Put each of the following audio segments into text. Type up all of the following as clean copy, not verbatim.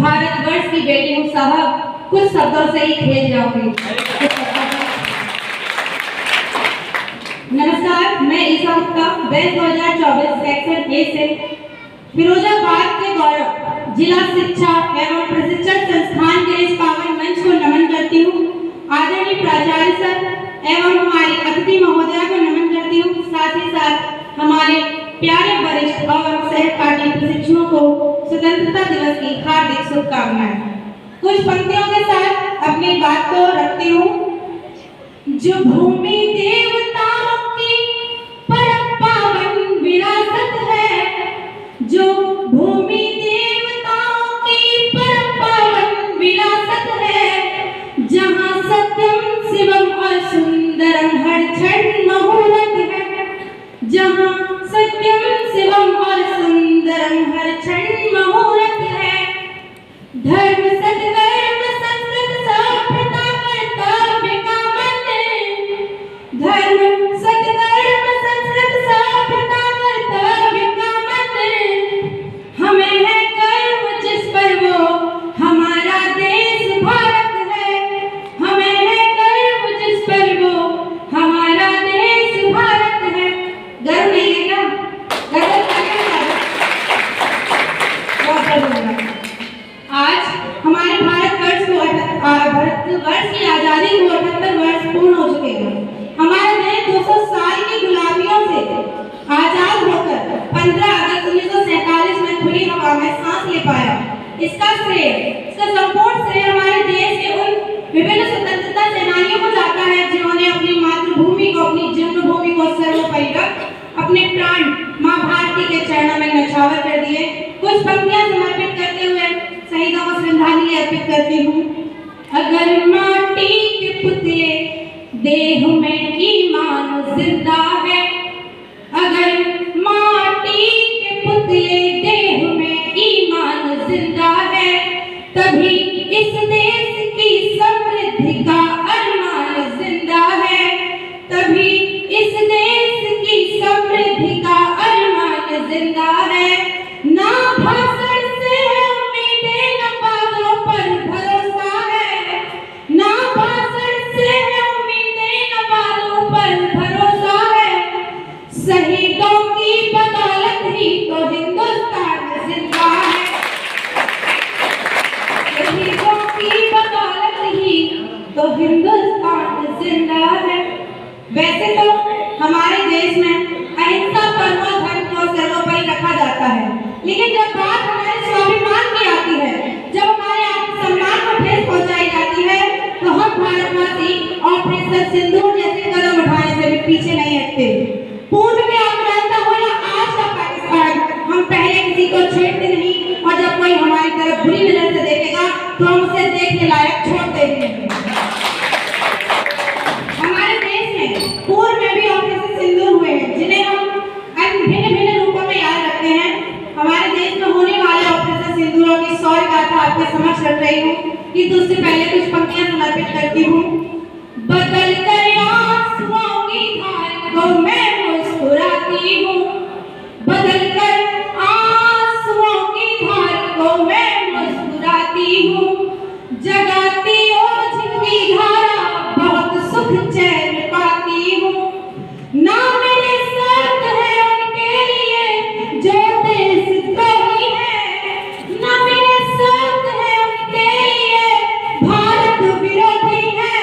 भारतवर्ष की बेटी हूँ साहब, कुछ शब्दों से ही खेल जाऊंगी। नमस्कार, मैं ईसा गुप्ता बैच 2024 सेक्शन ए से फिरोजाबाद के गौरव जिला शिक्षा एवं प्रशिक्षण संस्थान के इस पावन मंच को नमन करती हूँ। आदरणीय प्राचार्य सर एवं हमारी अतिथि महोदया को नमन करती हूँ। साथ ही साथ हमारे प्यारे वरिष्ठ और सहपाठी प्रशिक्षुओं को स्वतंत्रता दिवस की हार्दिक शुभकामनाएं। कुछ पंक्तियों के साथ अपनी बात को रखती हूँ। जो भूमि देवताओं की परम पावन विरासत है, जो भूमि देवताओं की परम पावन विरासत है, जहाँ सत्यम शिवम और सुंदरम हर क्षण मुहूर्त है, जहाँ सत्यम शिवम और सुंदरम हर क्षण मुहूर्त है। धर्म सत्कर्म संस्कृत सभ्यता कर्तव्य का मंदिर, धर्म सत्कर्म संस्कृत सभ्यता कर्तव्य का मंदिर। हमें है गर्व जिस पर वो हमारा देश भारत है, हमें है गर्व जिस पर वो हमारा देश भारत है। गर्व नहीं है क्या? गर्व आज हमारे भारतवर्ष की आजादी को 78 वर्ष पूर्ण हो चुके हैं। हमारा देश 200 साल की गुलामियों से आजाद होकर 15 अगस्त 1947 में खुली हवा में सांस ले पाया। इसका संपूर्ण श्रेय हमारे देश के उन विभिन्न स्वतंत्रता सेनानियों को जाता है जिन्होंने अपनी मातृभूमि को, अपनी जन्मभूमि को सर्वोपरि रख अपने प्राण मां भारती के चरणों में न्यौछावर कर दिए। कुछ पंक्तियां समर्पित करते हुए शहीदों को श्रद्धांजलि अर्पित करती हूँ। अगर माटी के पुतले देह में ईमान जिंदा है, अगर माटी के पुतले देह में ईमान जिंदा है, तभी इस देश की समृद्धि का अरमान जिंदा है, तभी इस देश की समृद्धि का अरमान जिंदा है। ना भाषण से उम्मीदें, न बातों पर भरोसा है, ना भाषण से उम्मीदें, न बातों पर भरोसा है। शहीदों की बदौलत ही तो हिंदुस्तान जिंदा है, शहीदों की बदौलत ही तो हिंदुस्तान जिंदा है। वैसे तो हमारे देश में अहिंसा परमो धर्म को सर्वोपरि रखा जाता है, लेकिन जब बात हमारे स्वाभिमान की आती है, जब हमारे आत्मसम्मान को ठेस पहुंचाई जाती है, तो हम भारतवासी ऑपरेशन सिंदूर जैसे कदम उठाने से भी पीछे नहीं हटते। पूर्व में आक्रांता हो या आज का पाकिस्तान, हम पहले किसी को छेड़ते नहीं, और जब कोई हमारी तरफ बुरी नजर से देखेगा तो हम उसे देखने लायक छोड़ देते हैं। हमारे देश में पूर्व में भी ऑपरेशन सिंदूर हुए हैं, जिन्हें हम भिन्न रूपों में याद रखते हैं। हमारे देश में होने वाले ऑपरेशन सिंदूरों की शौर्य गाथा आपके समक्ष रख रही हूँ, किंतु उससे पहले कुछ पंक्तियां समर्पित करती हूँ। बदल कर आंसुओं की धार को मैं मुस्कुराती हूँ, बदल कर आंसुओं की धार को मैं मुस्कुराती हूँ। जगाती ओझ की धारा बहुत सुख चैन पाती हूँ। ना मेरे साथ है उनके लिए जो देशद्रोही है, ना मेरे साथ है उनके लिए भारत विरोधी है।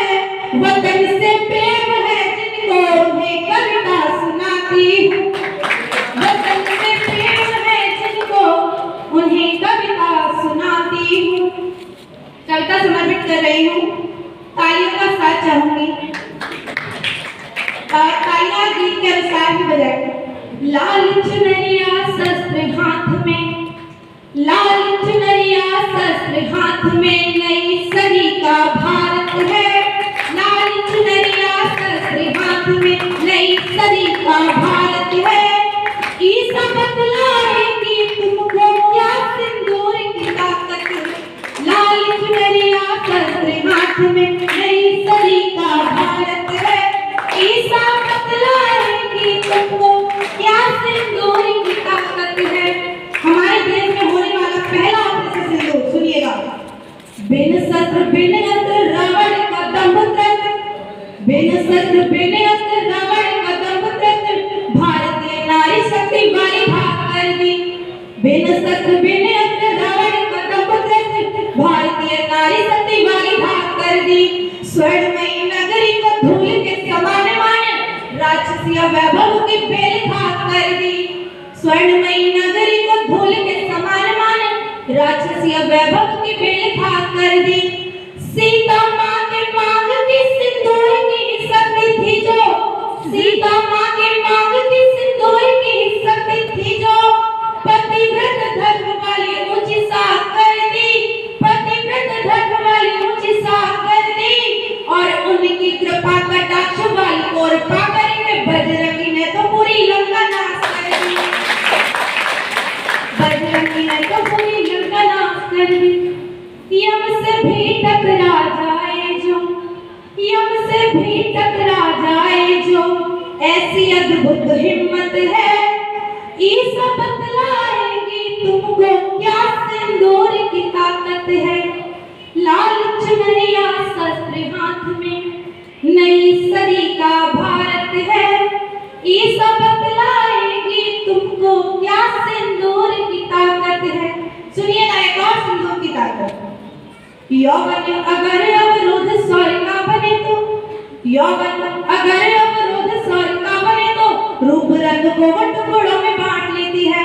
वतन से प्रेम है जिनको उन्हें कविता सुनाती हूँ, वतन से प्रेम है जिनको उन्हें कविता सुनाती हूँ। कविता समर्पित कर रही हूँ, तालियों का साथ चाहूंगी, तालियां गीत के अनुसार ही बजाएं। लाल चुनरिया शस्त्र हाथ में, लाल चुनरिया शस्त्र हाथ में, नई सदी का भारत है। लाल चुनरिया शस्त्र हाथ में, नई सदी का भारत है। ईसा बतलाएंगी तुमको क्या सिंदूर की ताकत, लाल चुनरिया शस्त्र हाथ में, नई सदी का भारत है। ईसा बतलाएंगी तुमको क्या सिंदूर की ताकत है। हमारे देश में होने वाला पहला ऑपरेशन सिंदूर सुनिएगा। बिन शस्त्र बिन अस्त्र रावण का दंभ त्रस्त, बिन शस्त्र बिन अस्त्र रावण का दंभ त्रस्त, भारतीय नारी शक्ति वाली भाग कर दी। बिन शस्त्र बिन अस्त्र रावण का दंभ त्रस्त, भारतीय नारी शक्ति वाली भाग कर दी। स्वर्णमयी नगरी को धूल के समान मान, राक्षसीय वैभव की बेल खाक कर दी। स्वर्णमयी नगरी को धूल के समान मान, राक्षसीय वैभव की बेल खाक कर दी। सीता माँ के मांग की सिंदूर की शक्ति थी जो, सीता माँ के मांग की सिंदूर की शक्ति थी जो, पतिव्रत धर्म वाली ऊंची साख कर दी, पतिव्रत धर्म वाली ऊंची साख कर दी। और उनकी कृपा कटाक्ष वाली और पाकर बजरंगी ने तो पूरी लंका नाश कर दी, बजरंगी ने तो पूरी लंका नाश कर दी। यम से भी टकरा जाए जो, यम से भी टकरा जाए जो, ऐसी अद्भुत हिम्मत है, ईसा बतलाएंगी तुमको क्या सिंदूर की ताकत है। लाल चुनरिया शस्त्र हाथ में, नई सदी का भारत है, ईसा बतलाएंगी तुमको क्या सिंदूर की ताकत है। सुनिएगा एक और सिंदूर की ताकत। यौवन अगर अवरोध सौर का बने तो, यौवन अगर अवरोध सौर का बने तो, रूप रंग को टुकड़ों में बांट लेती है।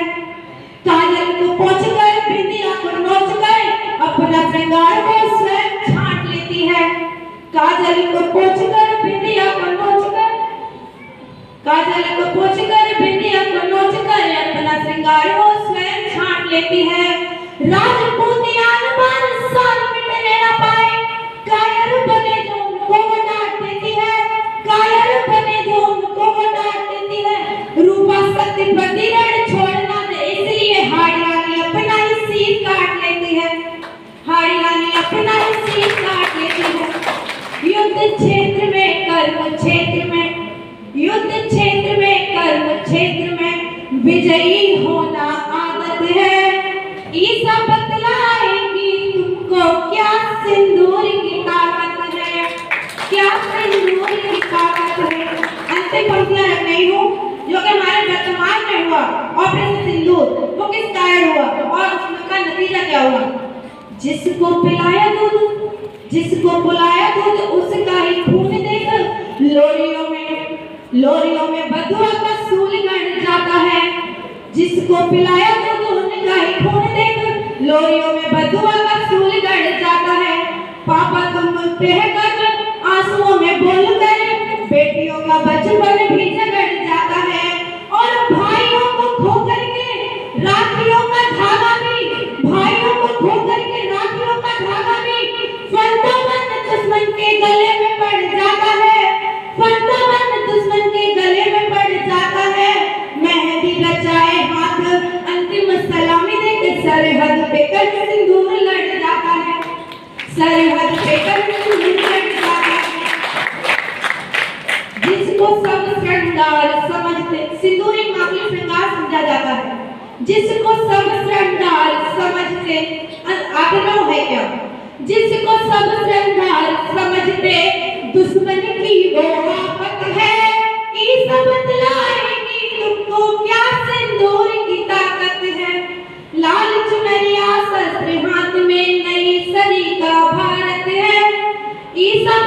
काजल को पोंछकर बिंदिया को नोचकर अपना श्रृंगार को स्वयं छांट लेती है। काजल को पोंछकर बिंदिया को नोचकर, काजल को पोंछकर बिंदिया को नोचकर अपना श्रृंगार को स्वयं छांट लेती है। राजपूतियान बान साल मिटने न पाए, कायर बने जो उनको वो डांट देती है, कायर बने जो उनको वो डांट देती है। रूपा सत्यपति रण छोड़ना दे, इसलिए हाड़ी रानी अपना ही सीर काट लेती है, हाड़ी रानी अपना ही सीर काट लेती है। युद्ध क्षेत्र में कर्म क्षेत्र में, युद्ध क्षेत्र में कर्म क्षेत्र में विजयी होना आदत है। ईसा बतलाएंगी तुमको क्या सिंदूर की ताकत है, क्या सिंदूर की ताकत है। अंतिम पंक्तियां रख रही हूँ जो कि हमारे वर्तमान में हुआ ऑपरेशन सिंदूर, वो किस कारण हुआ और उसका नतीजा क्या हुआ। जिसको पिलाया दूध, जिसको पिलाया दूध उसका ही खून देकर लोरियों में, लोरियों में बधुआ का सूल गड़ जाता है। जिसको पिलाया दूध उनका ही खून देकर लोरियों में बधुआ का सूल गड़ जाता है। पापा तुम कहकर आंसुओं में बोलकर बेटियों का बचपन भी झगड़ जाता है। और भाइयों को खो करके राखियों का धागा भी, भाइयों को खो करके राखियों का धागा भी फंदाबंद दुश्मन के गले में पड़ जाता है, फंदाबंद दुश्मन के गले में पड़ जाता है। मेहंदी रचाए हाथ अंतिम सलामी देकर सरहद पे कर सिंदूर लड़ जाता है, सरहद पे कर सिंदूर लड़ जाता है। जिसको सब श्रृंगार समझते, सिंदूर एक मामूली श्रृंगार समझा जाता है। जिसको सब श्रृंगार समझते, आगे लो है क्या, जिसको सब श्रृंगार समझते दुश्मन की वो आफत है। ईसा बतलाएंगी तुमको क्या सिंदूर की ताकत है। लाल चुनरिया शस्त्र हाथ में, नई सदी का भारत है, ईसा